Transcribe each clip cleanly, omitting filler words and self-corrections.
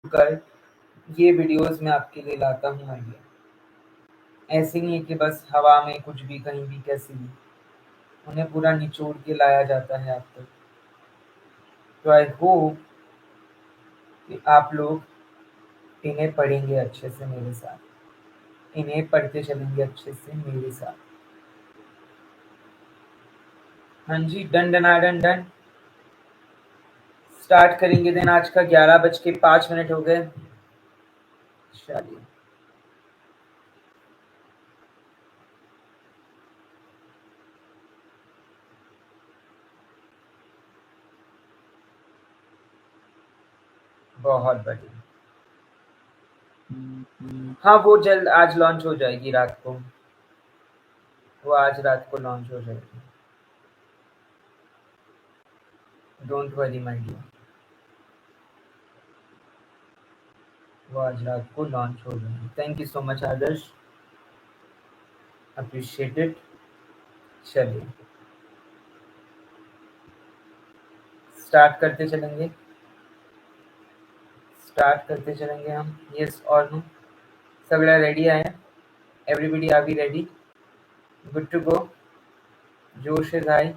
कर ये वीडियोस मैं आपके लिए लाता हूँ आइडिया। ऐसे नहीं है कि बस हवा में कुछ भी कहीं भी कैसे भी, उन्हें पूरा निचोड़ के लाया जाता है आप तक। तो आई होप कि आप लोग इन्हें पढ़ेंगे अच्छे से मेरे साथ, इन्हें पढ़ते चलेंगे अच्छे से मेरे साथ। हाँ जी, डन डनाडन डन। स्टार्ट करेंगे दिन। आज का 11:05 हो गए। चलिए, बहुत बढ़िया। हाँ, वो जल्द आज लॉन्च हो जाएगी रात को। वो आज रात को लॉन्च हो जाएगी। डोंट वरी माय डियर, वो आज रात को लॉन्च हो जाएगी। Thank you so much Adarsh, appreciate it. चलिए, स्टार्ट करते चलेंगे, स्टार्ट करते चलेंगे हम। यस और नो, सगळ्या रेडी आहे? Everybody are we ready? Good to go? जोश इज हाई,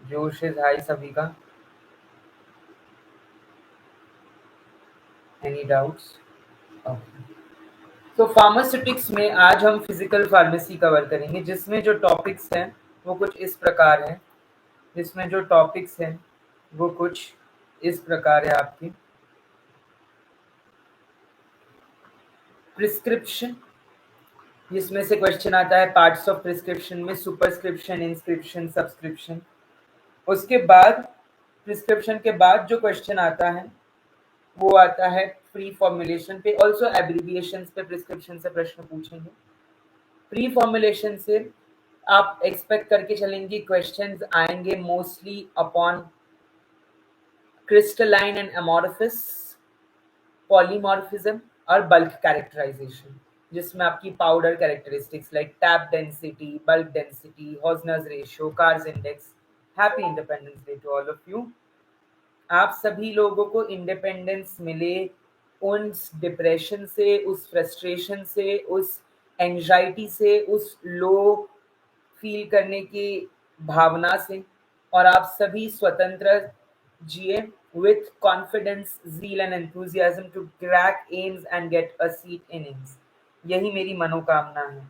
जोश इज हाई सभी का। Any doubts? ओके। तो फार्मास्यूटिक्स में आज हम फिजिकल फार्मेसी कवर करेंगे, जिसमें जो टॉपिक्स हैं वो कुछ इस प्रकार हैं। जिसमें जो टॉपिक्स हैं वो कुछ इस प्रकार है आपकी। प्रिस्क्रिप्शन, जिसमें से क्वेश्चन आता है पार्ट्स ऑफ प्रिस्क्रिप्शन में, सुपरस्क्रिप्शन, इंस्क्रिप्शन, सब्सक्रिप्शन। उसके बाद प्रिस्क्रिप्शन के बाद जो क्वेश्चन आता है वो आता है प्री फॉर्मुलेशन पे, ऑल्सो एब्रीविएशन पे प्रिस्क्रिप्शन से प्रश्न पूछेंगे। प्री फॉर्मुलेशन से आप एक्सपेक्ट करके चलेंगे क्वेश्चंस आएंगे mostly upon crystalline and amorphous, polymorphism और बल्क कैरेक्टराइजेशन, जिसमें आपकी powder characteristics like tap density, bulk density, Hausner's ratio, Carr's index. Happy independence day to all of you. आप सभी लोगों को इंडिपेंडेंस मिले उस डिप्रेशन से, उस फ्रस्ट्रेशन से, उस एंजाइटी से, उस लो फील करने की भावना से, और आप सभी स्वतंत्र जिए with confidence, zeal and enthusiasm to crack aims and get a seat in aims। यही मेरी मनोकामना है,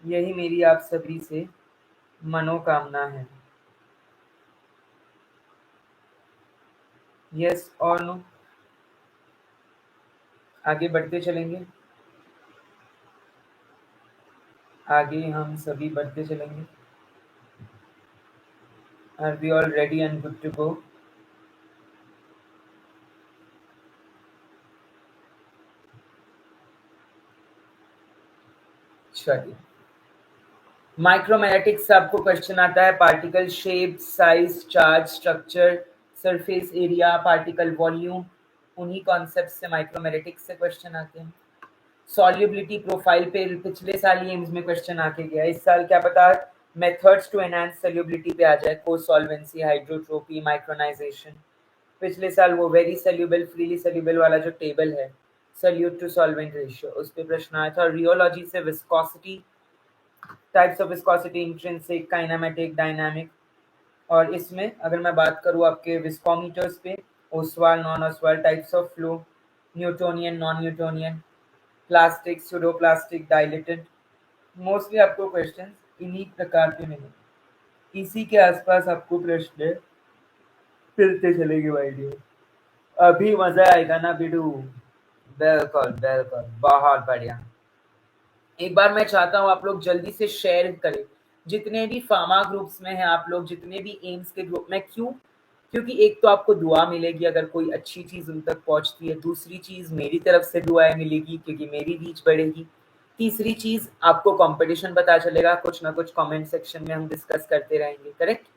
यही मेरी आप सभी से मनोकामना है। यस और नो? आगे बढ़ते चलेंगे, आगे हम सभी बढ़ते चलेंगे। Are we all ready and good to go? चलिए, माइक्रोमैग्नेटिक्स से आपको क्वेश्चन आता है particle shape, size, charge, structure, surface area, particle volume. उन्हीं कॉन्सेप्ट से माइक्रोमैग्नेटिक्स से क्वेश्चन आते हैं। सॉल्युबिलिटी प्रोफाइल पे पिछले साल ही एम्स में क्वेश्चन आके गया, इस साल क्या पता मेथड्स टू एनहांस सॉल्युबिलिटी पे आ जाए, को सॉल्वेंसी, हाइड्रोट्रोपी, माइक्रोनाइजेशन। पिछले साल वो वेरी सॉल्युबल, फ्रीली सॉल्युबल वाला जो टेबल है, सॉल्यूट टू सॉल्वेंट रेशियो, उस पे प्रश्न आया था। रियोलॉजी से viscosity, types of viscosity, intrinsic, kinematic, dynamic. और इसमें अगर मैं बात करूँ आपके विस्कोमीटर्स पे, Oswal, non Oswal, types of flow, Newtonian, non Newtonian, plastic, pseudoplastic, dilated. Mostly आपको क्वेश्चन इन्हीं प्रकार के मिलेंगे, इसी के आसपास आपको प्रश्न मिलते चलेंगे भाई डियर। अभी मजा आएगा ना बिडू? बिल्कुल बिल्कुल, बहुत बढ़िया। एक बार मैं चाहता हूँ आप लोग जल्दी से शेयर करें, जितने भी फार्मा ग्रुप्स में हैं आप लोग, जितने भी एम्स के ग्रुप में। क्यों? क्योंकि एक तो आपको दुआ मिलेगी अगर कोई अच्छी चीज उन तक पहुंचती है, दूसरी चीज मेरी तरफ से दुआएं मिलेगी क्योंकि मेरी रीच बढ़ेगी, तीसरी चीज आपको कंपटीशन पता चलेगा, कुछ ना कुछ कमेंट सेक्शन में हम डिस्कस करते रहेंगे। करेक्ट?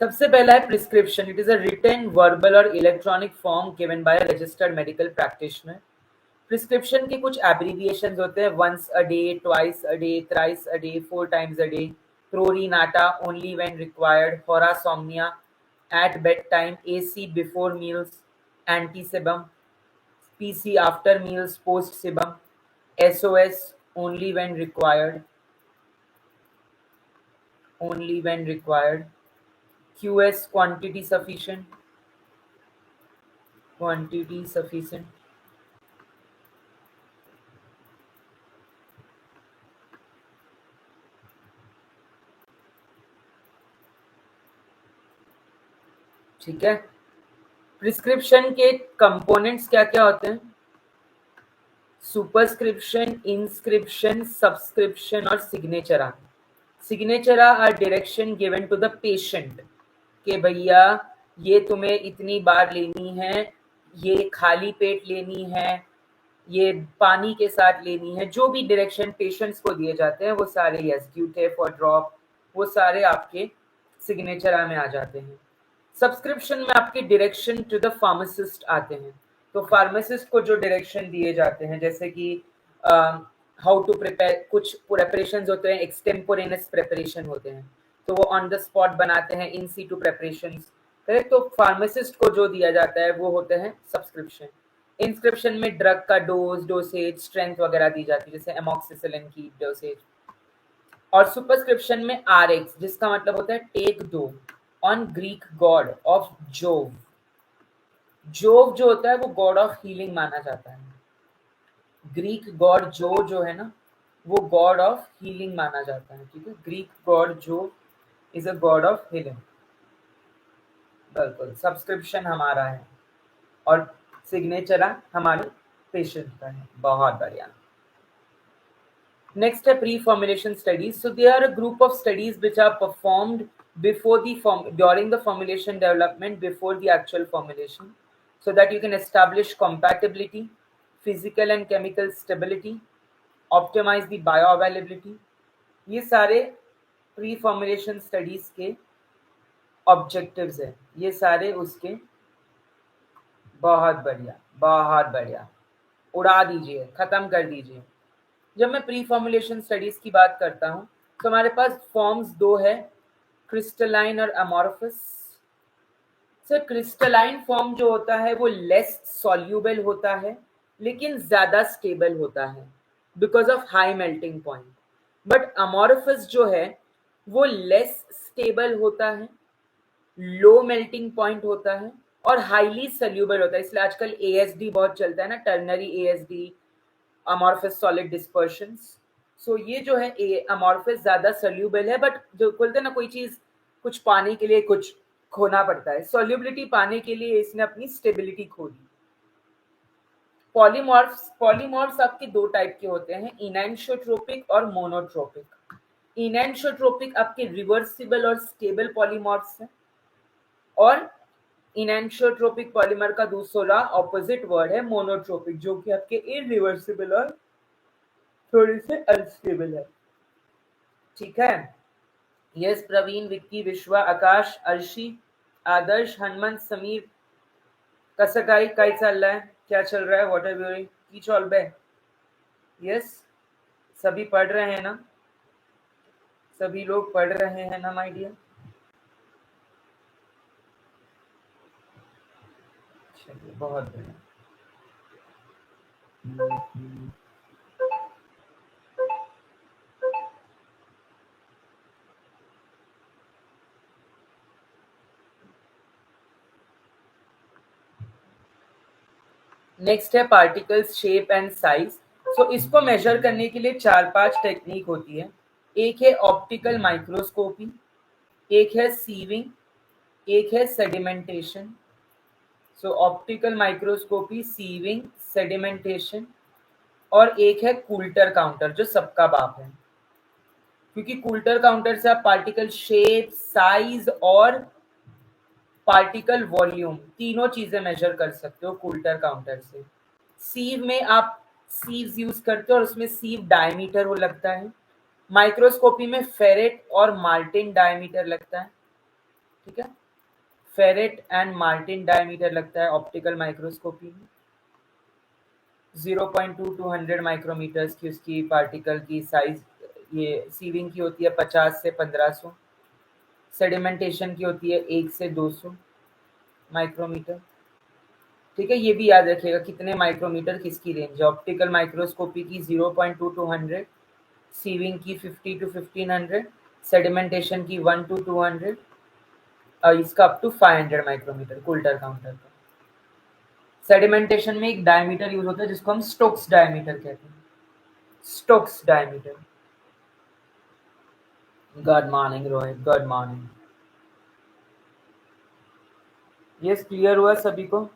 सबसे पहला है prescription. It is a written, verbal और electronic form given by a registered medical practitioner. Prescription के कुछ एब्रीविएशन होते हैं, once a day, twice a day, thrice a day, 4 times a day, प्रोरी नाटा, ओनली व्हेन रिक्वायर्ड, होरासोमनिया, at bedtime, AC before meals, anti-sebum, PC after meals, post-sebum, SOS only when required, only when required, QS quantity sufficient, quantity sufficient. ठीक है। Prescription के components क्या क्या होते हैं? सुपरस्क्रिप्शन, इंस्क्रिप्शन, सब्सक्रिप्शन और signatura. Signatura are direction given to the patient कि भैया ये तुम्हें इतनी बार लेनी है, ये खाली पेट लेनी है, ये पानी के साथ लेनी है, जो भी डायरेक्शन पेशेंट्स को दिए जाते हैं वो सारे, यस, ड्यूटेप और ड्रॉप, वो सारे आपके सिग्नेचरा में आ जाते हैं। सब्सक्रिप्शन में आपके डायरेक्शन टू द फार्मासिस्ट आते हैं। तो फार्मासिस्ट को जो डायरेक्शन दिए जाते हैं, जैसे कि हाउ टू प्रिपेयर, कुछ प्रेपरेशन होते हैं, एक्सटेम्पोरेनस प्रेपरेशन होते हैं, तो वो ऑन द स्पॉट बनाते हैं, इन सीटू प्रेपरेशन, करेक्ट। तो फार्मासिस्ट को जो दिया जाता है वो होते हैं सब्सक्रिप्शन। इंस्क्रिप्शन में ड्रग का डोज, डोसेज, स्ट्रेंथ वगैरह दी जाती है, जैसे एमॉक्सिसिलिन की डोसेज। और सुपरस्क्रिप्शन में RX, जिसका मतलब होता है टेक दो, on Greek God of Jove. Jove जो होता है वो गॉड ऑफ हीलिंग माना जाता है। ग्रीक गॉड जो है ना, वो गॉड ऑफ हीलिंग माना जाता है, ठीक है। ग्रीक गॉड जो is a God of healing. बिल्कुल, सब्सक्रिप्शन हमारा है और सिग्नेचर हमारे पेशेंट का है। बहुत बढ़िया। Next है pre-formulation studies. So they are a group of studies which are performed before during the formulation development, before the actual formulation, so that you can establish compatibility, physical and chemical stability, optimize the bioavailability. ये सारे pre-formulation studies के objectives है, ये सारे उसके। बहुत बढ़िया, बहुत बढ़िया, उड़ा दीजिए, खत्म कर दीजिए। जब मैं प्री फॉर्मुलेशन स्टडीज की बात करता हूँ तो हमारे पास फॉर्म्स दो है, क्रिस्टलाइन और अमॉर्फस। सर क्रिस्टलाइन फॉर्म जो होता है वो लेस सॉल्यूबल होता है लेकिन ज्यादा स्टेबल होता है because of high melting point. But amorphous जो है वो लेस स्टेबल होता है, लो मेल्टिंग पॉइंट होता है और हाईली सॉल्यूबल होता है। इसलिए आजकल ASD बहुत चलता है ना, टर्नरी ASD, अमॉर्फस सॉलिड डिस्पर्शंस। सो ये जो है अमॉर्फस ज्यादा सोल्यूबल है, बट जो बोलते हैं ना कोई चीज कुछ पाने के लिए कुछ खोना पड़ता है, सोल्यूबिलिटी पाने के लिए इसने अपनी स्टेबिलिटी खो दी। पॉलीमॉर्फ्स आपके दो टाइप के होते हैं, इनैंशोट्रोपिक और मोनोट्रोपिक। इनैंशोट्रोपिक आपके रिवर्सिबल और स्टेबल पॉलीमॉर्फ्स हैं, और इनैंशोट्रोपिक पॉलीमर का दूसरा ऑपोजिट वर्ड है मोनोट्रोपिक, जो कि आपके इरिवर्सिबल और थोड़े से अनस्टेबल है। ठीक है। यस, प्रवीण, विक्की, विश्वा, आकाश, अर्शी, आदर्श, हनुमंत, समीर, कसकाई काय चल रहा है, क्या चल रहा है, व्हाट आर यू की चल बे? यस, सभी पढ़ रहे हैं ना, सभी लोग पढ़ रहे हैं ना माय डियर? चलिए, बहुत बढ़िया। नेक्स्ट है पार्टिकल्स शेप एंड साइज। सो इसको मेजर करने के लिए 4-5 टेक्निक होती है। एक है ऑप्टिकल माइक्रोस्कोपी, एक है सीविंग, एक है सेडिमेंटेशन। सो ऑप्टिकल माइक्रोस्कोपी, सीविंग, सेडिमेंटेशन, और एक है कूल्टर काउंटर जो सबका बाप है, क्योंकि कूल्टर काउंटर से आप पार्टिकल शेप, साइज और पार्टिकल वॉल्यूम तीनों चीजें मेजर कर सकते हो कूल्टर काउंटर से। सीव में आप सीव्स यूज करते हो और उसमें सीव डायमीटर हो लगता है। माइक्रोस्कोपी में फेरेट और मार्टिन डायमीटर लगता है, ठीक है। फेरेट एंड मार्टिन डायमीटर लगता है ऑप्टिकल माइक्रोस्कोपी में। 0.2 to 100 माइक्रोमीटर्स की उसकी पार्टिकल की साइज, ये सीविंग की होती है 50 से 1500। सेडिमेंटेशन की होती है 1 से 200 माइक्रोमीटर। ठीक है, ये भी याद रखिएगा कितने माइक्रोमीटर किसकी रेंज है। ऑप्टिकल माइक्रोस्कोपी की 0.2 to 100, सीविंग की 50 to 1500, सेडिमेंटेशन की 1 to 200 और इसका up to 500 micrometer Coulter counter का। सेडिमेंटेशन में एक डायमीटर यूज होता है जिसको हम स्टोक्स डायमीटर कहते हैं। Stokes diameter. Good morning Rohit, good morning. Yes, clear हुआ सभी को?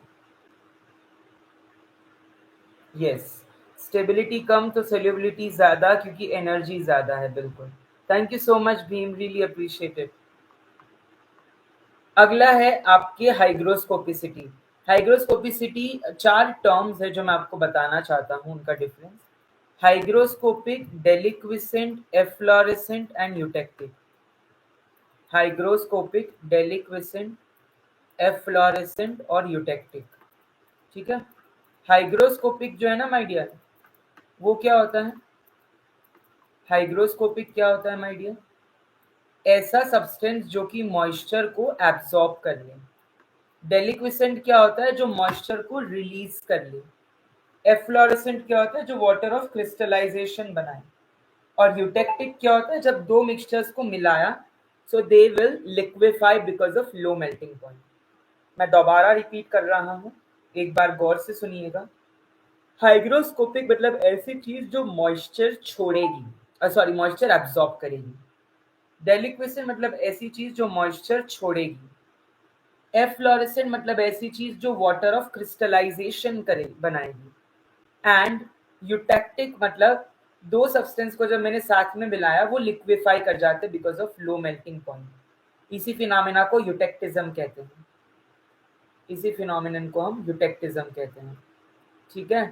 यस, स्टेबिलिटी कम तो सोल्यूबिलिटी ज्यादा क्योंकि एनर्जी ज्यादा है। बिल्कुल, thank you so much Bhim, really appreciate it. अगला है आपके हाइग्रोस्कोपिसिटी। हाइग्रोस्कोपिसिटी 4 टर्म्स है जो मैं आपको बताना चाहता हूँ, उनका difference. Hygroscopic, deliquescent, efflorescent and eutectic. Hygroscopic, deliquescent, efflorescent और यूटेक्टिक। ठीक है, हाइग्रोस्कोपिक जो है ना माय डियर, वो क्या होता है? हाइग्रोस्कोपिक क्या होता है माय डियर? ऐसा सब्सटेंस जो कि मॉइस्चर को एब्सॉर्ब कर ले। डेलिक्विसेंट क्या होता है? जो मॉइस्चर को रिलीज कर ले। एफ्लोरेसेंट क्या होता है? जो वाटर ऑफ क्रिस्टलाइजेशन बनाए। और यूटेक्टिक क्या होता है? जब दो मिक्सचर्स को मिलाया, so they will liquefy because of low melting point. मैं दोबारा रिपीट कर रहा हूं, एक बार गौर से सुनिएगा। हाइग्रोस्कोपिक मतलब ऐसी चीज जो मॉइस्चर छोड़ेगी, सॉरी मॉइस्चर एब्सॉर्ब करेगी। डेलिक्विसेंट मतलब ऐसी चीज जो मॉइस्चर छोड़ेगी। एफ्लोरेसेंट मतलब ऐसी चीज जो वाटर ऑफ क्रिस्टलाइजेशन करे बनाएगी। एंड यूटेक्टिक मतलब दो सब्सटेंस को जब मैंने साथ में मिलाया वो लिक्विफाई कर जाते because of low melting point. इसी फिनोमेना को यूटेक्टिज्म कहते हैं। इसी फिनोमिनन को हम यूटेक्टिज्म कहते हैं। ठीक है,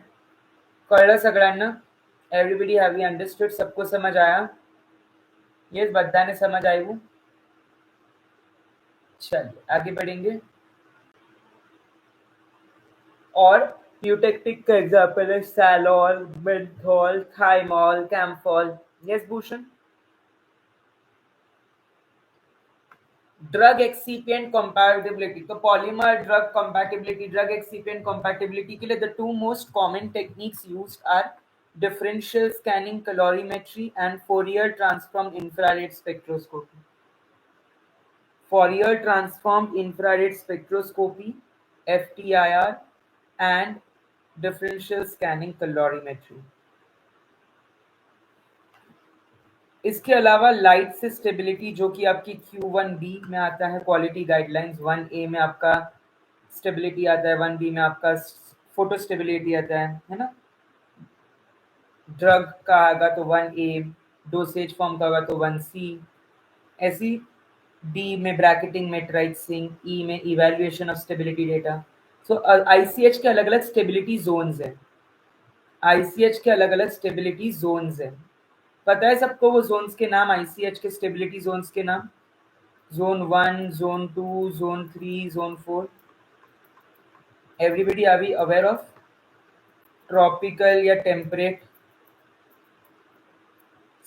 कळलं सगळ्यांना? Everybody have you understood? सबको समझ आया? यस, बधाने समझ आई वो? चलिए आगे बढ़ेंगे। और यूटेक्टिक का एग्जाम्पल है salol, menthol, thymol, camphor. Yes Bhushan. Drug excipient compatibility, तो polymer drug compatibility, drug excipient compatibility के लिए the two most common techniques used are differential scanning, calorimetry and Fourier transform infrared spectroscopy. Fourier transformed infrared spectroscopy FTIR and differential scanning calorimetry। इसके अलावा light से stability जो कि आपकी Q1B में आता है, क्वालिटी गाइडलाइंस 1A में आपका स्टेबिलिटी आता है, 1B में आपका फोटो स्टेबिलिटी आता है ना। ड्रग का आएगा तो 1A, डोसेज फॉर्म का होगा तो 1C, ऐसी डी में ब्रैकेटिंग मेट्राइसिंग, ई में evaluation of stability data. So ICH के अलग अलग स्टेबिलिटी जोन्स हैं। आईसीएच के अलग अलग स्टेबिलिटी जोन्स हैं। पता है सबको वो जोन्स के नाम? आईसीएच के स्टेबिलिटी जोन्स के नाम? Zone 1, zone 2, zone 3, zone 4। Everybody are we aware of? Tropical या temperate,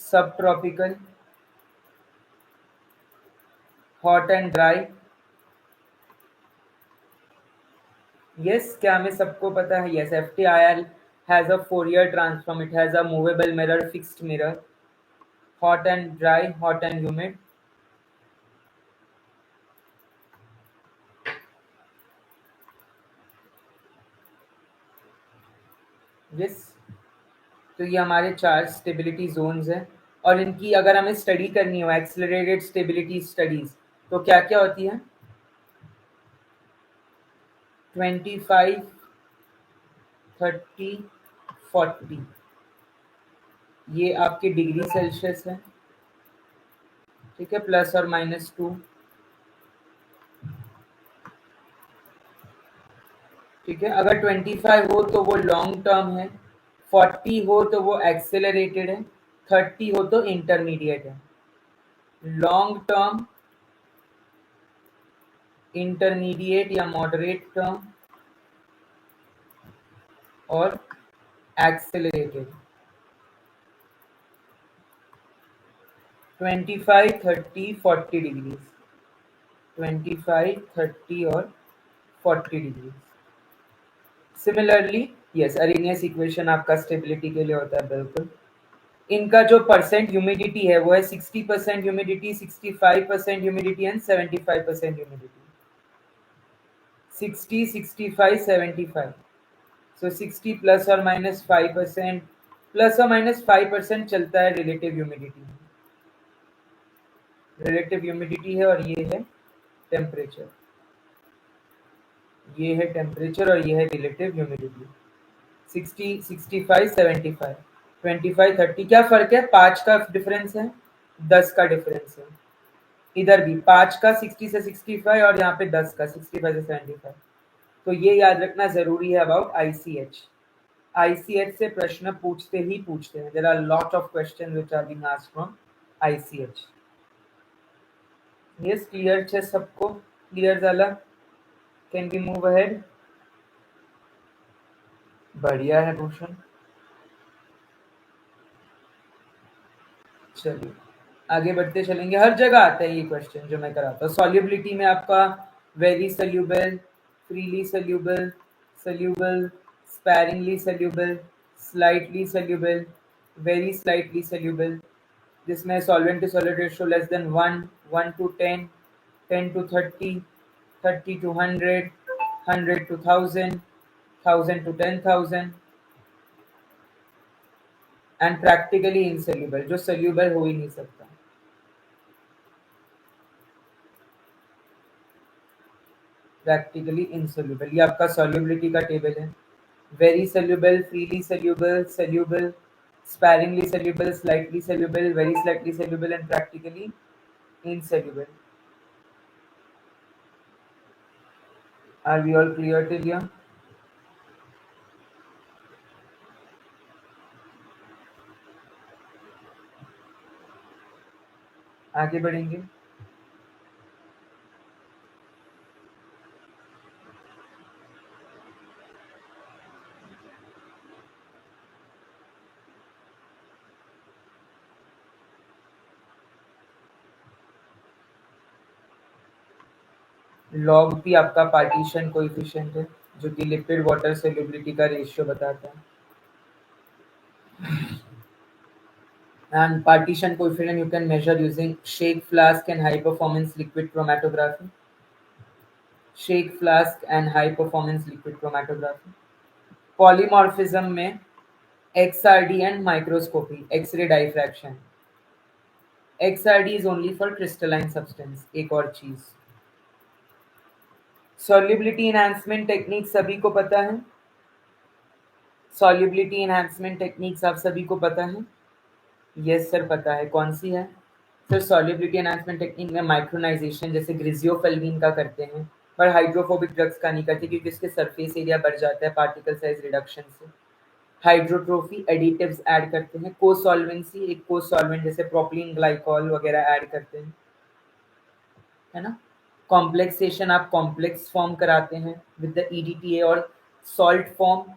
subtropical, hot and dry. Yes, क्या हमें सबको पता है? Yes, FTIR has a Fourier transform, it has a movable mirror, fixed mirror, hot and dry, hot and humid। Yes, तो ये हमारे 4 stability Jones हैं। और इनकी अगर हमें स्टडी करनी हो, एक्सेलरेटेड स्टेबिलिटी स्टडीज, तो क्या क्या होती है? 25, 30, 40, ये आपके डिग्री सेल्सियस है। ठीक है, प्लस और -2। ठीक है, अगर 25 हो तो वो लॉन्ग टर्म है, 40 हो तो वो एक्सेलरेटेड है, 30 हो तो इंटरमीडिएट है। लॉन्ग टर्म, इंटरमीडिएट या मॉडरेट टर्म और एक्सेलरेटेड। 25, 30, 40 डिग्रीज। 25, 30 और 40 degree. Similarly yes, Arrhenius equation आपका स्टेबिलिटी के लिए होता है, बिल्कुल। इनका जो परसेंट ह्यूमिडिटी है वो है 60% ह्यूमिडिटी, 65% ह्यूमिडिटी एंड 75% ह्यूमिडिटी। 60, 65, 75। सो 60 ±5%, ±5% चलता है रिलेटिव ह्यूमिडिटी। रिलेटिव ह्यूमिडिटी है और ये है टेम्परेचर। ये है टेम्परेचर और ये है रिलेटिव ह्यूमिडिटी। 60, 65, 75, 25, 30। क्या फर्क है? 5 का डिफरेंस है, 10 का डिफरेंस है। इधर भी 5 का 60 से 65 और यहाँ पे 10 का 65 से 75। तो ये याद रखना जरूरी है अबाउट ICH। ICH से प्रश्न पूछते ही पूछते हैं। There are lot of question which are being asked from ICH। Yes, clear है सबको? क्लियर झाला? Can we move ahead? बढ़िया है भूषण। चलिए आगे बढ़ते चलेंगे। हर जगह आता है ये क्वेश्चन जो मैं कराता हूँ। सॉल्युबिलिटी में आपका very soluble, freely soluble, soluble, sparingly soluble, slightly soluble, very slightly soluble, जिसमें solvent to solid ratio less than 1, 1 to 10, 10 to 30, 30 to 100, 100 to 1000, 1000 to 10,000, and practically insoluble, जो सोल्यूबल हो ही नहीं सकता। प्रैक्टिकली इनसोल्यूबल, ये आपका सॉल्युबिलिटी का टेबल है। Very soluble, freely soluble, soluble, sparingly soluble, slightly soluble, very slightly soluble and practically insoluble. Are we all clear till here? आगे बढ़ेंगे। लॉग भी आपका पार्टीशन कोएफिशिएंट है जो कि लिक्विड वाटर सोल्युबिलिटी का रेशियो बताता है। And partition coefficient you can measure using shake flask and high performance liquid chromatography. Shake flask and high performance liquid chromatography. Polymorphism में XRD and microscopy, X-ray diffraction. XRD is only for crystalline substance। एक और चीज, solubility enhancement techniques सभी को पता है? solubility enhancement techniques आप सभी को पता है? यस सर पता है। कौन सी है सर? solubility enhancement technique में माइक्रोनाइजेशन जैसे ग्रिजियोफेल्विन का करते हैं, पर हाइड्रोफोबिक ड्रग्स का नहीं करते क्योंकि इसके सरफेस एरिया बढ़ जाता है पार्टिकल साइज रिडक्शन से। हाइड्रोट्रोफी, एडिटिव्स ऐड करते हैं। को सॉल्वेंसी, एक को सॉल्वेंट जैसे प्रोपिलीन ग्लाइकॉल वगैरह ऐड करते हैं, है ना। कॉम्प्लेक्सेशन, आप कॉम्प्लेक्स फॉर्म कराते हैं विद द EDTA। और सॉल्ट फॉर्म,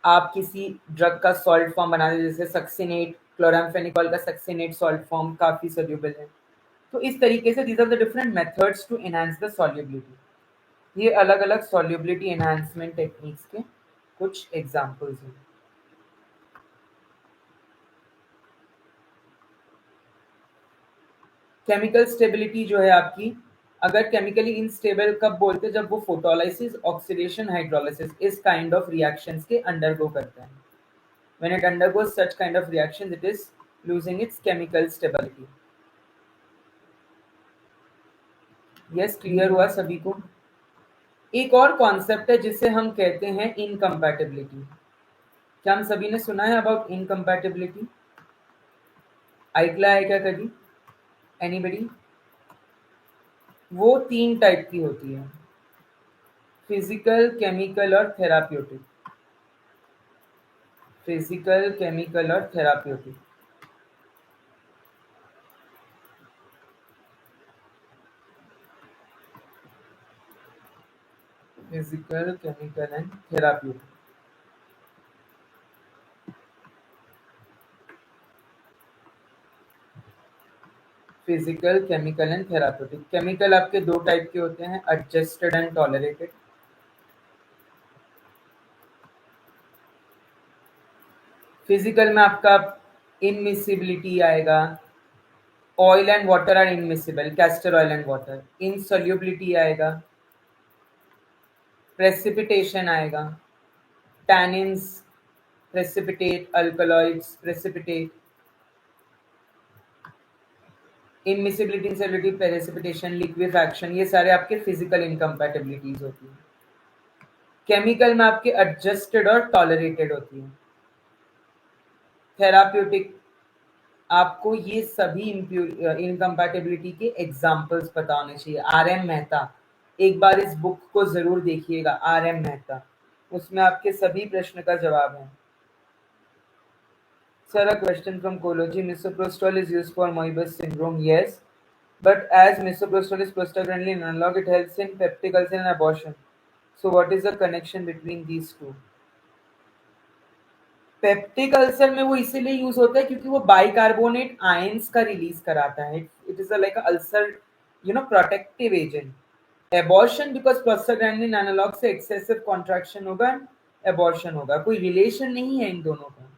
आप किसी ड्रग का सॉल्ट फॉर्म बनाते हैं, जैसे सक्सिनेट, क्लोरामफेनिकॉल का सक्सिनेट सॉल्ट फॉर्म काफी सोल्यूबल है। तो इस तरीके से these are the different methods to enhance the solubility. ये अलग अलग सॉल्युबिलिटी एनहांसमेंट टेक्निक्स के कुछ एग्जांपल्स हैं। केमिकल स्टेबिलिटी जो है आपकी, अगर केमिकली इनस्टेबल कब बोलते हैं? जब वो फोटोलाइसिस, ऑक्सीडेशन, हाइड्रोलाइसिस इस काइंड ऑफ रिएक्शंस के अंडरगो करता है। When it undergoes such kind of reactions it is losing its chemical stability. Yes, clear हुआ सभी को? एक और कॉन्सेप्ट है जिसे हम कहते हैं इनकम्पैटिबिलिटी। क्या हम सभी ने सुना है अबाउट इनकम्पैटिबिलिटी? ऐकला है क्या कभी? एनीबडी? वो 3 टाइप की होती है, फिजिकल, केमिकल और थेराप्यूटिक। फिजिकल, केमिकल और therapeutic. Physical, chemical and therapeutic. Physical, chemical and therapeutic. Chemical आपके दो टाइप के होते हैं, एडजस्टेड एंड टॉलरेटेड। फिजिकल में आपका इनमिसिबिलिटी आएगा, oil and water are immiscible, castor oil and water. Insolubility आएगा, प्रेसिपिटेशन आएगा, tannins precipitate, alkaloids precipitate, immiscibility, insolubility, precipitation, liquefaction, ये सारे आपके फिजिकल इनकम्पैटिबिलिटीज होती हैं। केमिकल में आपके एडजस्टेड और टॉलरेटेड होती है। थेराप्यूटिक आपको ये सभी इनकम्पैटिबिलिटी के एग्जाम्पल्स पता होने चाहिए। आर एम मेहता, एक बार इस बुक को जरूर देखिएगा, आर एम मेहता, उसमें आपके सभी प्रश्न का जवाब है। Sir, a question from Kology. Misoprostol is used for Moebius syndrome. Yes, but as misoprostol is prostaglandin analog, it helps in peptic ulcer and abortion. So, what is the connection between these two? Peptic ulcer में वो इसीलिए use होता है क्योंकि वो bicarbonate ions का release कराता है। It is like ulcer protective agent. Abortion because prostaglandin analogue से एक्सेसिव कॉन्ट्रैक्शन होगा, एबॉर्शन होगा, कोई रिलेशन नहीं है इन दोनों का।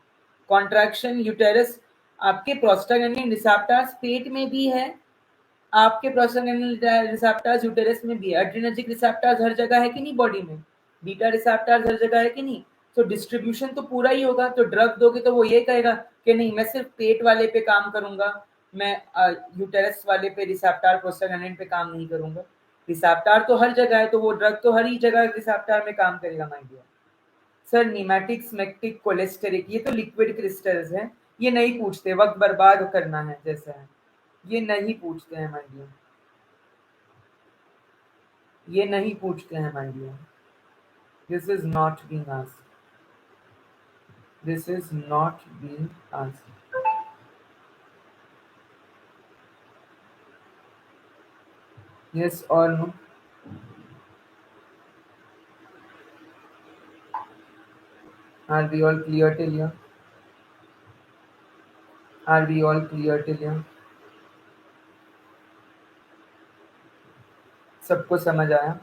कॉन्ट्रैक्शन यूटेरस, आपके प्रोस्टाग्लैंडिन रिसेप्टर्स पेट में भी है, आपके प्रोस्टाग्लैंडिन रिसेप्टर्स यूटेरस में भी है। एड्रेनर्जिक रिसेप्टर्स हर जगह है कि नहीं बॉडी में, बीटा रिसेप्टर्स हर जगह है कि नहीं, तो डिस्ट्रीब्यूशन तो पूरा ही होगा। तो ड्रग दोगे तो वो ये कहेगा कि नहीं मैं सिर्फ पेट वाले पे काम करूंगा, मैं यूटेरस वाले पे रिसेप्टर प्रोस्टाग्लैंडिन पे काम नहीं करूंगा। रिसेप्टर तो हर जगह है, तो वो ड्रग तो हर ही जगह रिसेप्टर में काम करेगा my dear. Sir nematic, smectic, cholesteric, ये तो लिक्विड क्रिस्टल्स हैं, ये नहीं पूछते, वक्त बर्बाद करना है जैसा है, ये नहीं पूछते हैं माय डियर, ये नहीं पूछते हैं my dear. This is not being asked, this is not being asked. Yes or no? Are we all clear till here? Are we all clear till here? सबको समझ आया?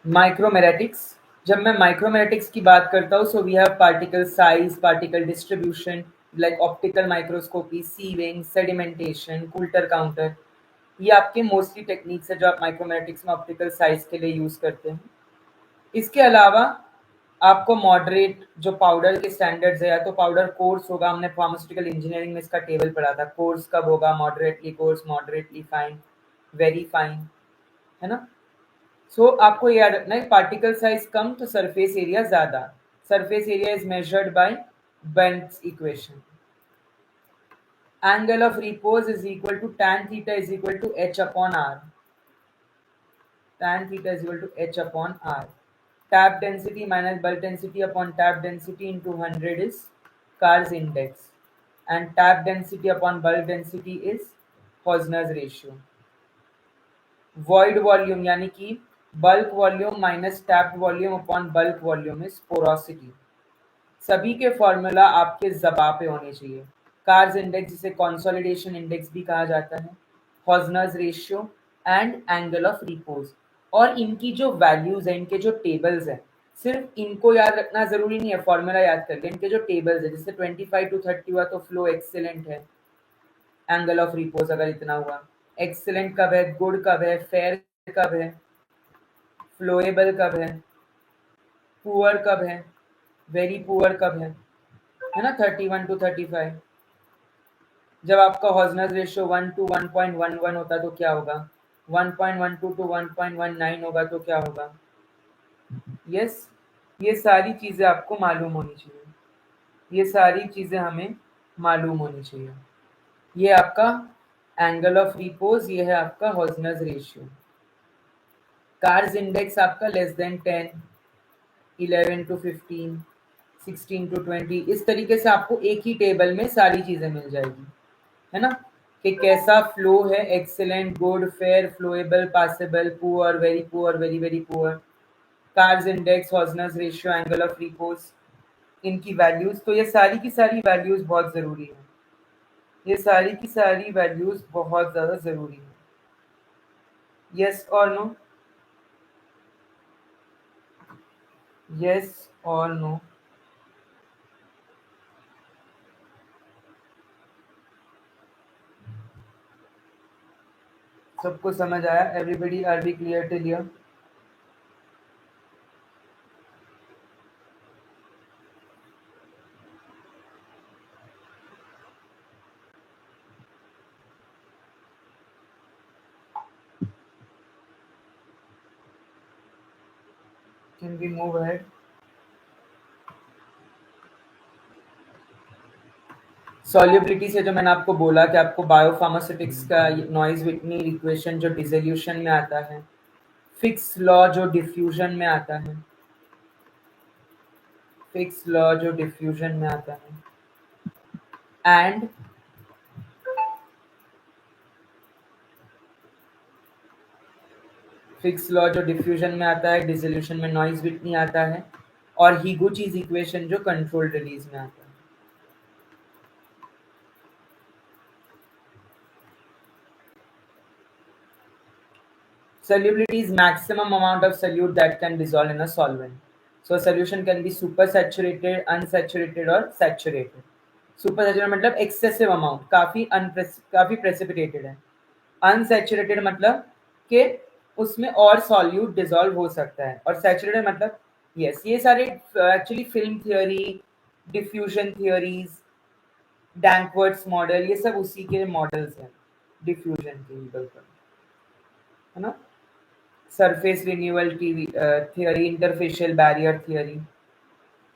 माइक्रोमेरेटिक्स, जब मैं माइक्रोमेरेटिक्स की बात करता हूँ, so we have particle size, particle distribution, like optical microscopy, sieving, sedimentation, Coulter counter, ये आपके मोस्टली टेक्निक्स है जो आप माइक्रोमेरेटिक्स में ऑप्टिकल साइज के लिए यूज करते हैं। इसके अलावा आपको मॉडरेट जो पाउडर के स्टैंडर्ड्स है, या तो पाउडर कोर्स होगा, हमने फार्मास्यूटिकल इंजीनियरिंग में इसका टेबल पढ़ा था, कोर्स कब होगा, moderately course, moderately fine, very fine, है ना। सो आपको याद रखना है पार्टिकल साइज कम तो सरफेस एरिया ज्यादा। Surface area is measured by Bent's equation. Angle of repose is equal to tan theta is equal to h upon r, tan theta is equal to h upon r. Tap density minus bulk density upon tap density into 100 is Carr's index, and tap density upon bulk density is Posner's ratio. Void volume यानी कि bulk volume minus tapped volume upon bulk volume is porosity. सभी के formula आपके ज़बा पे होने चाहिए। Carr's index, जिसे consolidation index भी कहा जाता है, Hausner's ratio and angle of repose, और इनकी जो वैल्यूज है, इनके जो टेबल्स हैं, सिर्फ इनको याद रखना जरूरी नहीं है, फॉर्मूला याद करके इनके जो टेबल्स है, जैसे 25 to 30 हुआ तो फ्लो एक्सेलेंट है, एंगल ऑफ रिपोज अगर इतना हुआ, एक्सेलेंट कब है, गुड कब है, फेयर कब है, फ्लोएबल कब है, पुअर कब है, वेरी पुअर कब है ना, 31 to 35। जब आपका हॉजनर्स रेशियो 1 to 1.11 होता तो क्या होगा, 1.12 to 1.19 होगा तो क्या होगा। यस, ये सारी चीज़ें आपको मालूम होनी चाहिए, ये सारी चीज़ें हमें मालूम होनी चाहिए। ये आपका एंगल ऑफ रिपोज, ये है आपका हॉजनर्स रेशियो। कार्स इंडेक्स आपका लेस देन 10, 11 to 15, 16 to 20, इस तरीके से आपको एक ही टेबल में सारी चीज़ें मिल जाएगी, है ना। कि कैसा फ्लो है, excellent, good, fair, flowable, passable, poor, very very poor, Carr's index, Hausner's ratio, angle of repose, इनकी वैल्यूज। तो ये सारी की सारी वैल्यूज बहुत जरूरी है, ये सारी की सारी वैल्यूज बहुत ज्यादा जरूरी है। यस और नो? यस और नो? सबको समझ आया? Everybody are be clear till here? Can we move ahead? Solubility से जो मैंने आपको बोला कि आपको बायोफार्मास्यूटिक्स का नॉइज विटनी इक्वेशन जो डिसोल्यूशन में आता है, फिक्स लॉ जो डिफ्यूजन में आता है, फिक्स लॉ जो डिफ्यूजन में आता है, एंड फिक्स लॉ जो डिफ्यूजन में आता है, डिसोल्यूशन में नॉइज विटनी आता है, और हिगुचीज इक्वेशन जो कंट्रोल रिलीज में आता है। Solubility is maximum amount of solute that can dissolve in a solvent. So a solution can be supersaturated, unsaturated और saturated. Supersaturated मतलब excessive amount, काफी precipitated है. Unsaturated मतलब कि उसमें और solute dissolve हो सकता है, और saturated मतलब yes, ये सारे actually film theory, diffusion theories, Dankworth's model, ये सब उसी के models हैं diffusion के बिल्कुल, है ना? Surface renewal theory, interfacial barrier theory,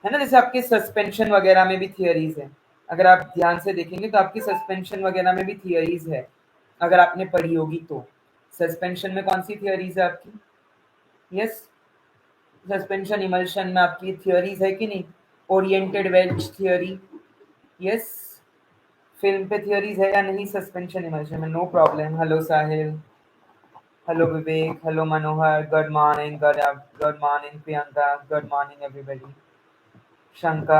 है ना? जैसे आपके सस्पेंशन वगैरह में भी थियोरीज है, अगर आप ध्यान से देखेंगे तो आपकी सस्पेंशन वगैरह में भी थियोरीज है, अगर आपने पढ़ी होगी तो। सस्पेंशन में कौन सी थियोरीज है आपकी? यस, सस्पेंशन इमल्शन में आपकी थियोरीज है कि नहीं? Oriented wedge theory, yes. Film पे थियोरीज है या नहीं सस्पेंशन इमल्शन में? No problem. Hello Sahil, hello Vivek, hello Manohar, good morning, good morning Priyanka, good morning everybody. Shanka,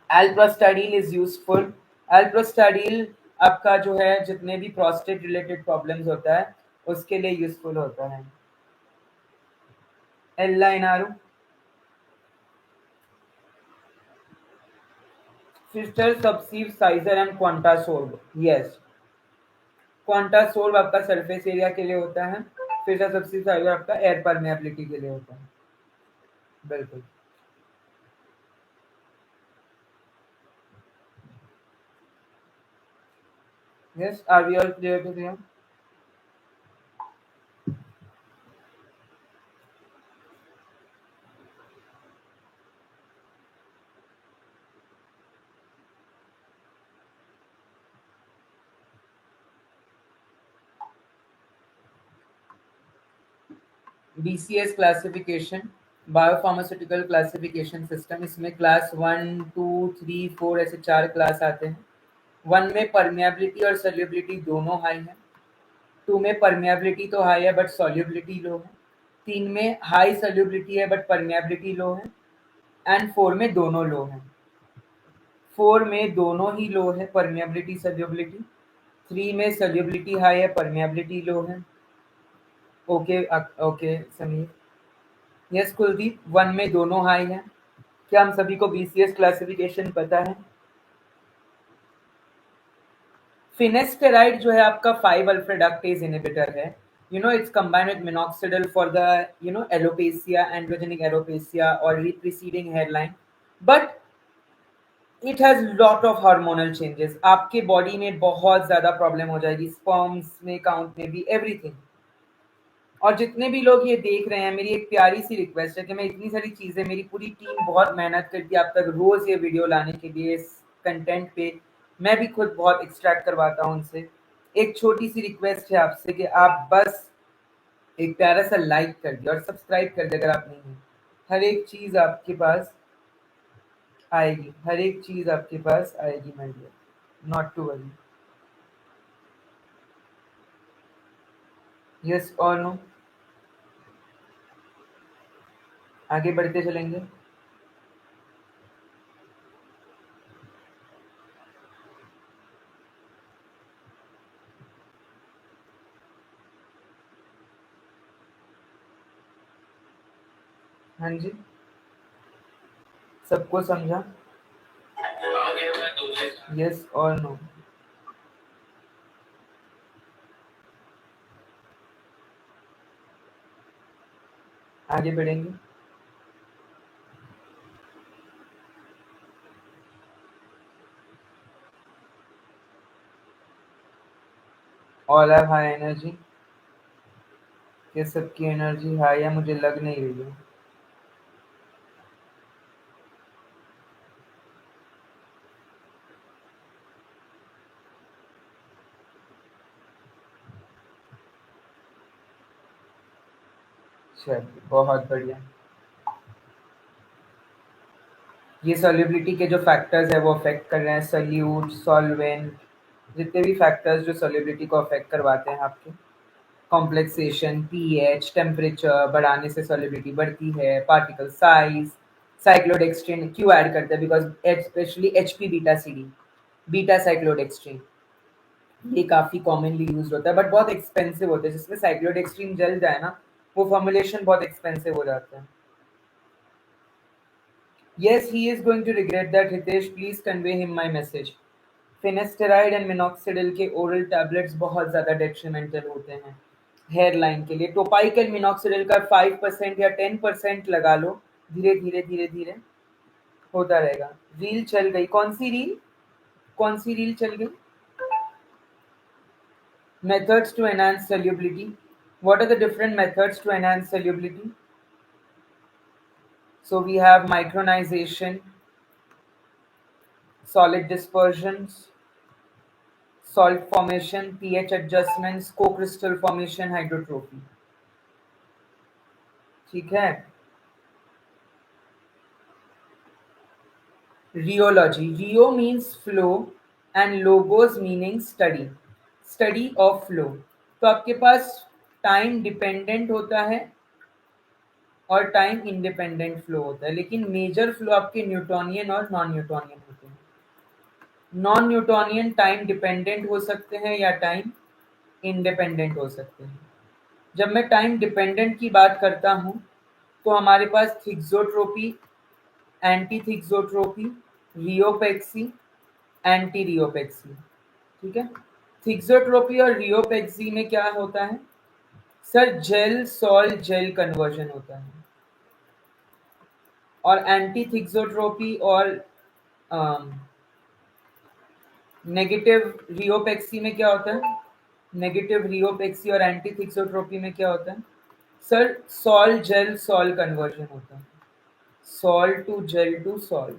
alprostadil is useful. Alprostadil आपका जो है जितने भी प्रोस्टेट रिलेटेड प्रॉब्लम्स होता है उसके लिए यूजफुल होता है। एल्ला इनारू, फिस्टर सबसीव साइजर एंड क्वांटासोर्ब, यस। क्वांटासोर्ब आपका सरफेस एरिया के लिए होता है, फिस्टर सबसीव साइजर आपका एयर परमेबिलिटी के लिए होता है, बिल्कुल। Yes, are we all clear to here? BCS classification, biopharmaceutical classification system, इसमें क्लास 1, 2, 3, 4 ऐसे 4 क्लास आते हैं। 1 में परमिएबिलिटी और सोल्यूबिलिटी दोनों हाई है। 2 में परमिएबिलिटी तो हाई है बट सोल्यूबिलिटी लो है। 3 में हाई सोल्यूबिलिटी है बट परमिएबिलिटी लो है, एंड 4 में दोनों लो है। 4 में दोनों ही लो है, परमिएबिलिटी सोल्यूबिलिटी। 3 में सोल्यूबिलिटी हाई है, परमिएबिलिटी लो है। Okay okay Sameer. Yes Kuldeep, 1 में दोनों हाई हैं। क्या हम सभी को बीसीएस क्लासिफिकेशन पता है? फिनेस्टेराइड जो है आपका 5 अल्फा रिडक्टेज इनहिबिटर है। You know it's combined with minoxidil for the alopecia, androgenic alopecia और preceding hairline, but it has lot of hormonal changes. आपके बॉडी में बहुत ज्यादा प्रॉब्लम हो जाएगी, स्पर्म्स में, काउंट में भी, एवरीथिंग। और जितने भी लोग ये देख रहे हैं, मेरी एक प्यारी सी रिक्वेस्ट है कि मैं इतनी सारी चीज़ें, मेरी पूरी टीम बहुत मेहनत करती है आप तक रोज़ ये वीडियो लाने के लिए, इस कंटेंट पे मैं भी खुद बहुत एक्सट्रैक्ट करवाता हूँ उनसे। एक छोटी सी रिक्वेस्ट है आपसे कि आप बस एक प्यारा सा लाइक कर दिए और सब्सक्राइब कर दिए अगर आप नहीं हैं। हर एक चीज़ आपके पास आएगी, हर एक चीज़ आपके पास आएगी my dear, not to worry. Yes और नो, आगे बढ़ते चलेंगे। हाँ जी, सबको समझा? यस और नो? आगे बढ़ेंगे। All have high energy? ये सबकी एनर्जी हाई है, मुझे लग नहीं रही है। चलिए बहुत बढ़िया। ये सॉल्युबिलिटी के जो फैक्टर्स है वो अफेक्ट कर रहे हैं, सल्यूट, सॉल्वेंट, जितने भी फैक्टर्स जो सॉल्युबिलिटी को अफेक्ट करवाते हैं आपके। कॉम्प्लेक्सेशन, पीएच, टेम्परेचर बढ़ाने से सॉल्युबिलिटी बढ़ती है, पार्टिकल साइज, साइक्लोडेक्स्ट्रिन क्यों ऐड करते हैं, because specially HP beta CD, beta cyclodextrin, ये काफी कॉमनली यूज होता है बट बहुत एक्सपेंसिव होता है। जिसमें साइक्लोडेक्स्ट्रिन जल जाए ना, वो फॉर्मुलेशन बहुत एक्सपेंसिव हो जाता है। Yes, he is going to regret that. Hitesh, please convey him my message. Finasteride and minoxidil के ओरल टैबलेट्स बहुत ज़्यादा डेट्रीमेंटल होते हैं हेयर लाइन के लिए। टोपाइकल मिनॉक्सिडिल का 5% या 10% लगा लो, धीरे धीरे धीरे धीरे होता रहेगा। रील चल गई, कौन सी रील? कौन सी रील चल गई? Methods to enhance solubility. What are the different methods to enhance solubility? So we have micronization, solid dispersions, salt formation, pH adjustments, co-crystal formation, hydrotrophy. ठीक है। Rheology, Rio means flow and logos meaning study, study of flow. तो आपके पास time dependent होता है और time independent flow होता है, लेकिन मेजर फ्लो आपके न्यूटोनियन और नॉन न्यूटोनियन होते हैं। नॉन न्यूटोनियन टाइम डिपेंडेंट हो सकते हैं या टाइम इंडिपेंडेंट हो सकते हैं। जब मैं टाइम डिपेंडेंट की बात करता हूँ तो हमारे पास थिक्सोट्रोपी, एंटी थिक्सोट्रोपी, रियोपेक्सी, एंटी रियोपेक्सी। ठीक है। थिक्सोट्रोपी और रियोपेक्सी में क्या होता है sir? Gel sol gel conversion होता है। और एंटी थिक्सोट्रोपी और नेगेटिव रियोपेक्सी में क्या होता है? नेगेटिव रियोपेक्सी और एंटी थिक्सोट्रोपी में क्या होता है sir? Sol gel sol conversion होता है, sol to gel to sol.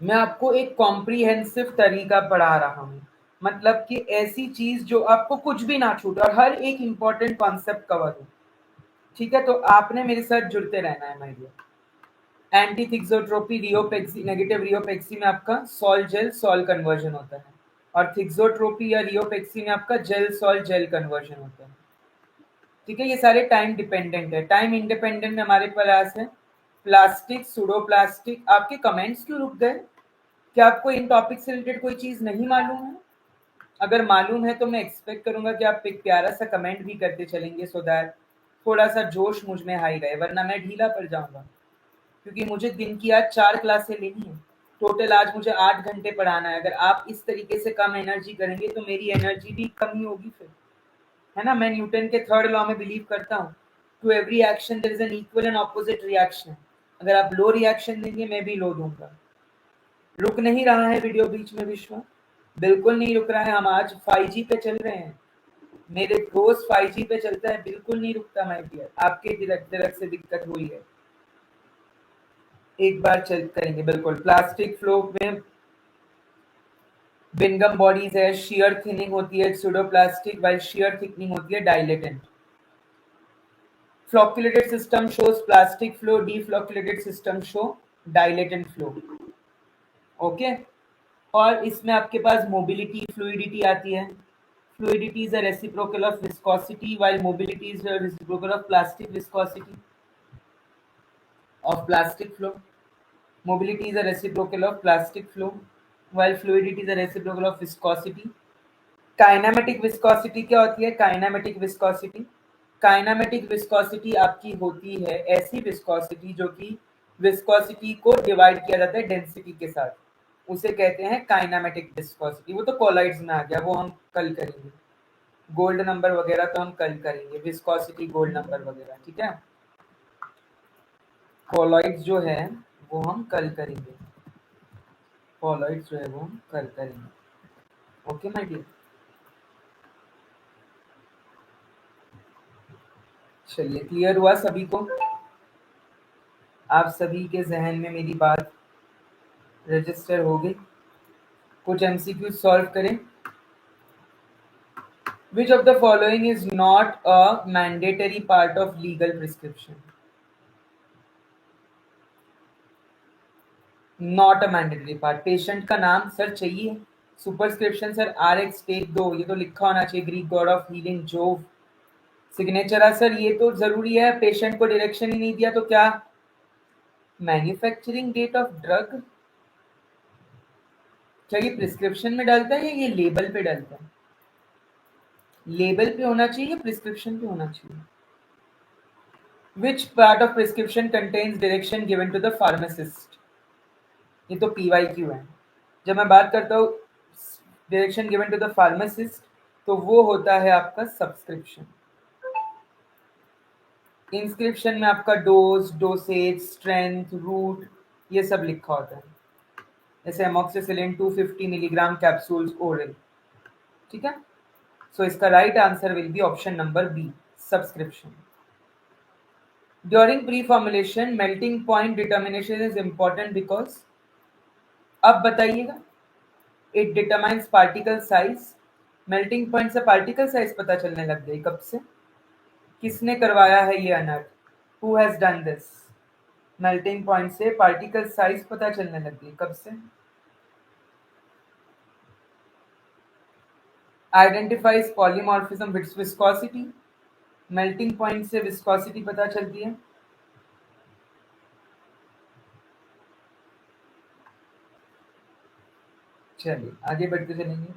मैं आपको एक कॉम्प्रिहेंसिव तरीका पढ़ा रहा हूँ, मतलब कि ऐसी चीज जो आपको कुछ भी ना छूटे और हर एक इंपॉर्टेंट कॉन्सेप्ट कवर हो। ठीक है, तो आपने मेरे साथ जुड़ते रहना है माय डियर। एंटी थिक्सोट्रोपी रियोपेक्सी, नेगेटिव रियोपेक्सी में आपका सॉल्ट जेल सॉल्ट कन्वर्जन होता है, और थिक्सोट्रोपी या रियोपेक्सी में आपका जेल सॉल्ट जेल कन्वर्जन होता है। ठीक है, ये सारे टाइम डिपेंडेंट है। टाइम इंडिपेंडेंट में हमारे पास है प्लास्टिक, सूडो प्लास्टिक। आपके कमेंट्स क्यों रुक गए? क्या आपको इन टॉपिक से रिलेटेड कोई चीज नहीं मालूम है? अगर मालूम है तो मैं एक्सपेक्ट करूंगा कि आप एक प्यारा सा कमेंट भी करते चलेंगे, सो दैट थोड़ा सा जोश मुझ में हाई रहे, वरना मैं ढीला पड़ जाऊंगा। क्योंकि मुझे दिन की आज 4 क्लासें लेनी है, टोटल आज मुझे 8 घंटे पढ़ाना है। अगर आप इस तरीके से कम एनर्जी करेंगे तो मेरी एनर्जी भी कम ही होगी फिर, है ना। मैं न्यूटन के थर्ड लॉ में बिलीव करता हूँ, to every action there is an equal and opposite reaction. अगर आप लो रिएक्शन देंगे मैं भी लो दूंगा। रुक नहीं रहा है वीडियो बीच में विश्व, बिल्कुल नहीं रुक रहा है। हम आज 5G पे चल रहे हैं, मेरे दोस्त 5G पे चलता है, बिल्कुल नहीं रुकता माय डियर। आपके दिलक से दिक्कत हुई है, एक बार चेक करेंगे। बिल्कुल, प्लास्टिक फ्लो में बिंगम बॉडीज है, शियर थिनिंग होती है सूडोप्लास्टिक, वाइल शियर थिकनिंग होती है dilatant. Flocculated system shows plastic flow, deflocculated system show dilatant flow. Okay. और इसमें आपके पास मोबिलिटी फ्लूइडिटी आती है। fluidity is a reciprocal of viscosity, while mobility is a reciprocal of plastic viscosity of plastic flow. Mobility is a reciprocal of plastic flow, while fluidity is a reciprocal of viscosity. Kinematic viscosity क्या होती है? Kinematic viscosity, kinematic viscosity आपकी होती है ऐसी viscosity जो कि viscosity को डिवाइड किया जाता है डेंसिटी के साथ, उसे कहते हैं काइनेमेटिक विस्कोसिटी। वो तो कोलॉइड्स में आ गया, वो हम कल करेंगे। गोल्ड नंबर वगैरह तो हम कल करेंगे, विस्कोसिटी गोल्ड नंबर वगैरह, ठीक है। कोलॉइड्स जो है वो हम कल करेंगे, कोलॉइड्स जो है वो हम कल करेंगे। ओके माय डियर, चलिए क्लियर हुआ सभी को? आप सभी के जहन में मेरी बात रजिस्टर हो गई? कुछ एमसीक्यू सॉल्व करें। Which of the following is not a mandatory part of legal prescription? Not a mandatory part. Patient का नाम सर चाहिए, सुपरस्क्रिप्शन सर RX टेक 2, ये तो लिखा होना चाहिए, Greek God of healing Jove. Signature sir ये तो जरूरी है, पेशेंट को डायरेक्शन ही नहीं दिया तो क्या? मैन्युफैक्चरिंग डेट ऑफ ड्रग, क्या ये प्रिस्क्रिप्शन में डालता है या ये लेबल पे डालता है? लेबल पे होना चाहिए या प्रिस्क्रिप्शन पे होना चाहिए? Which part of prescription contains direction given to the pharmacist? ये तो PYQ है। जब मैं बात करता हूँ direction given to the pharmacist, तो वो होता है आपका सब्सक्रिप्शन। इंस्क्रिप्शन में आपका डोज, डोसेज, स्ट्रेंथ, रूट, ये सब लिखा होता है। जैसे एमॉक्सिसिलिन 250 मिलीग्राम कैप्सूल्स ओरल, ठीक है। सो इसका right answer will be option number B, subscription. During preformulation melting point determination is important because, अब बताइएगा, it determines particle size. Melting point से पार्टिकल साइज पता चलने लग गई कब से? किसने करवाया है ये अनर्थ? Who has done this? Melting point से पार्टिकल साइज पता चलने लग गई कब से? Identifies polymorphism with viscosity, melting point से विस्कोसिटी पता चलती है। चलिए आगे बढ़ते चलेंगे।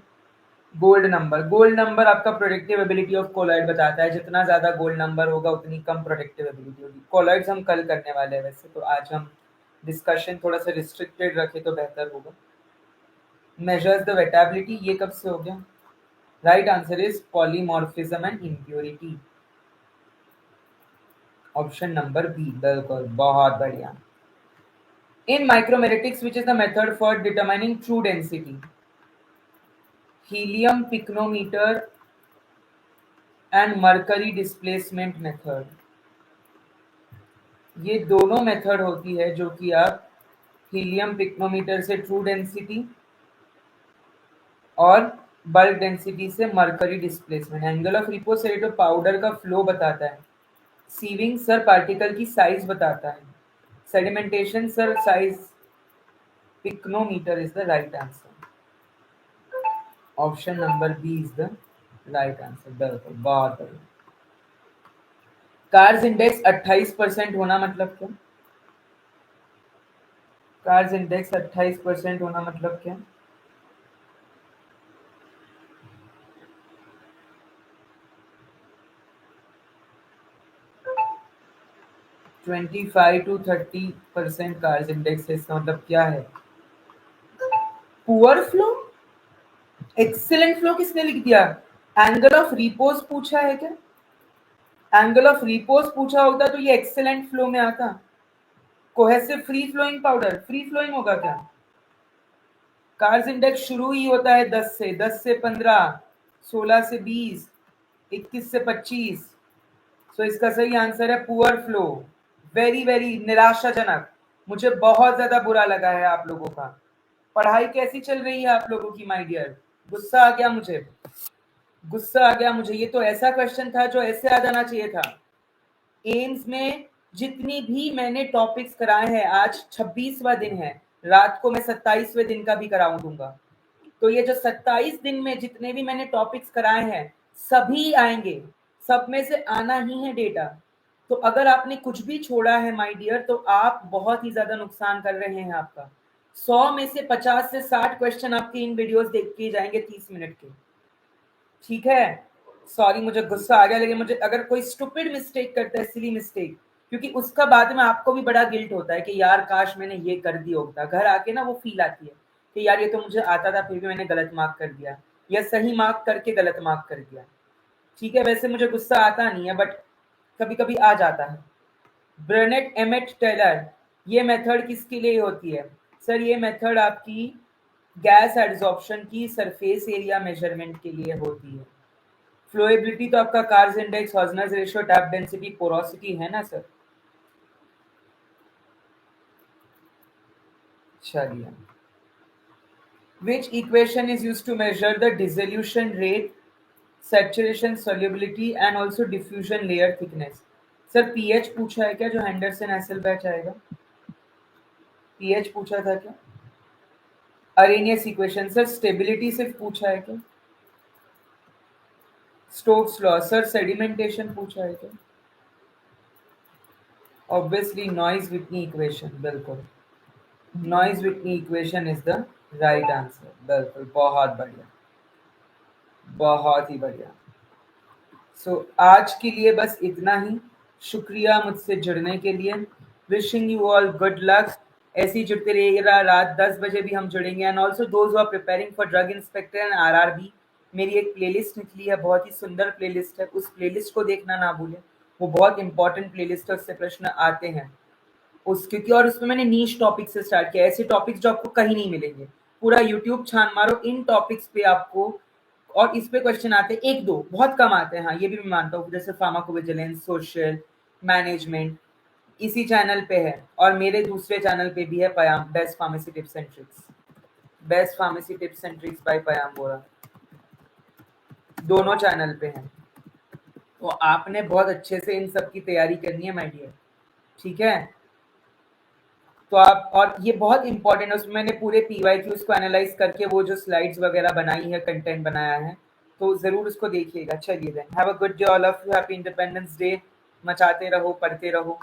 गोल्ड नंबर, गोल्ड नंबर आपका प्रोडक्टिव एबिलिटी ऑफ कोलॉइड बताता है। जितना ज्यादा गोल्ड नंबर होगा उतनी कम प्रोडक्टिव एबिलिटी होगी। कोलॉइड्स हम कल करने वाले हैं वैसे, तो आज हम डिस्कशन थोड़ा सा रिस्ट्रिक्टेड रखे तो बेहतर होगा। मेजर्स द वेटेबिलिटी, ये कब से हो गया? Right answer is polymorphism and impurity, option number b, बिल्कुल, बहुत बढ़िया। In micromeritics which is the method for determining true density? Helium pycnometer and mercury displacement method, ये दोनों मेथड होती है जो कि आप हीलियम पिक्नोमीटर से ट्रू डेंसिटी और बल्क डेंसिटी से mercury displacement. Angle of repose sir तो पाउडर का फ्लो बताता है। सीविंग सर पार्टिकल की साइज बताता है। Sedimentation sir size. Pycnometer is the right answer, option number B is the right answer, बिल्कुल, बहुत बढ़िया। कार्स इंडेक्स 28% होना मतलब क्या? कार्स इंडेक्स 28% होना मतलब क्या? (25 to 30% कार्स इंडेक्स है, इसका मतलब क्या है? पुअर फ्लो, एक्सीलेंट फ्लो किसने लिख दिया? एंगल ऑफ रिपोज पूछा है क्या? एंगल ऑफ रिपोज पूछा होता तो ये एक्सीलेंट फ्लो में आता। Cohesive free flowing powder free flowing होगा क्या? कार्स इंडेक्स शुरू ही होता है 10 से, 10 से 15, 16 से 20, 21 से 25। सो इसका सही आंसर है पुअर फ्लो। वेरी वेरी निराशाजनक, मुझे बहुत ज्यादा बुरा लगा है आप लोगों का। पढ़ाई कैसी चल रही है आप लोगों की माय डियर? गुस्सा आ गया मुझे, गुस्सा आ गया मुझे। ये तो ऐसा क्वेश्चन था जो ऐसे आ जाना चाहिए था। एम्स में जितनी भी मैंने टॉपिक्स कराए हैं, आज 26वां दिन है, रात को मैं 27वें दिन का भी कराऊं दूंगा। तो ये जो 27 दिन में जितने भी मैंने टॉपिक्स कराए हैं सभी आएंगे, सब में से आना ही है डेटा। तो अगर आपने कुछ भी छोड़ा है माय डियर तो आप बहुत ही ज्यादा नुकसान कर रहे हैं आपका। 100 में से 50 से 60 क्वेश्चन आपके इन वीडियोस देख के जाएंगे 30 मिनट के। ठीक है, सॉरी मुझे गुस्सा आ गया, लेकिन मुझे अगर कोई स्टूपिड मिस्टेक करता है, सिली मिस्टेक, क्योंकि उसका बाद में आपको भी बड़ा गिल्ट होता है कि यार काश मैंने ये कर दिया होता। घर आके ना वो फील आती है कि यार ये तो मुझे आता था फिर भी मैंने गलत मार्क कर दिया, या सही मार्क करके गलत मार्क कर दिया। ठीक है, वैसे मुझे गुस्सा आता नहीं है बट कभी कभी आ जाता है। ब्रनेट एमेट टेलर, ये मेथड किसके लिए होती है? सर ये मेथड आपकी गैस एड्सॉर्प्शन की सरफेस एरिया मेजरमेंट के लिए होती है। फ्लोएबिलिटी तो आपका Carr's index, Hausner's ratio, tap density, porosity है ना सर। चलिए, which equation is used to measure the dissolution rate, saturation solubility and also diffusion layer thickness? Sir pH पूछा है क्या जो हेंडरसन एसेलबैच आएगा? पीएच पूछा था क्या? अरेनियस इक्वेशन सर स्टेबिलिटी सिर्फ पूछा है क्या? स्टोक्स लॉ सर सेडिमेंटेशन पूछा है क्या? ऑब्वियसली नॉइज विटनी इक्वेशन, बिल्कुल noise Whitney equation is the right answer, बिल्कुल बहुत बढ़िया, बहुत ही बढ़िया। सो आज के लिए बस इतना ही। शुक्रिया मुझसे जुड़ने के लिए। Wishing you all good luck. ऐसे ही जुड़ते रहिएगा, रात 10 बजे भी हम जुड़ेंगे। And also those who are preparing for drug inspector and RRB, मेरी एक प्लेलिस्ट निकली है, बहुत ही सुंदर प्लेलिस्ट है, उस प्लेलिस्ट को देखना ना भूलें। वो बहुत इंपॉर्टेंट प्लेलिस्ट है, उससे प्रश्न आते हैं उस, क्योंकि और उसमें मैंने नीश टॉपिक से स्टार्ट किया, ऐसे टॉपिक्स जो आपको कहीं नहीं मिलेंगे। पूरा यूट्यूब छान मारो इन टॉपिक्स पे आपको, और इस पे क्वेश्चन आते हैं, एक दो बहुत कम आते हैं, हाँ ये भी मैं मानता हूँ, जैसे फार्माकोविजिलेंस, सोशल मैनेजमेंट, इसी चैनल पे है। और मेरे दूसरे चैनल पे भी है Payam, best pharmacy tips and tricks, best pharmacy tips and tricks by Payam Bora, दोनों चैनल पे हैं। तो आपने बहुत अच्छे से इन सब की तैयारी करनी है माय डियर, ठीक है। तो आप, और ये बहुत इंपॉर्टेंट है, उसमें मैंने पूरे पीवाईक्यूज को एनालाइज करके वो जो स्लाइड्स वगैरह बनाई है, कंटेंट बनाया है, तो जरूर उसको देखिएगा। चलिए then, have a good day all of you, happy independence Day, मचाते रहो, पढ़ते रहो।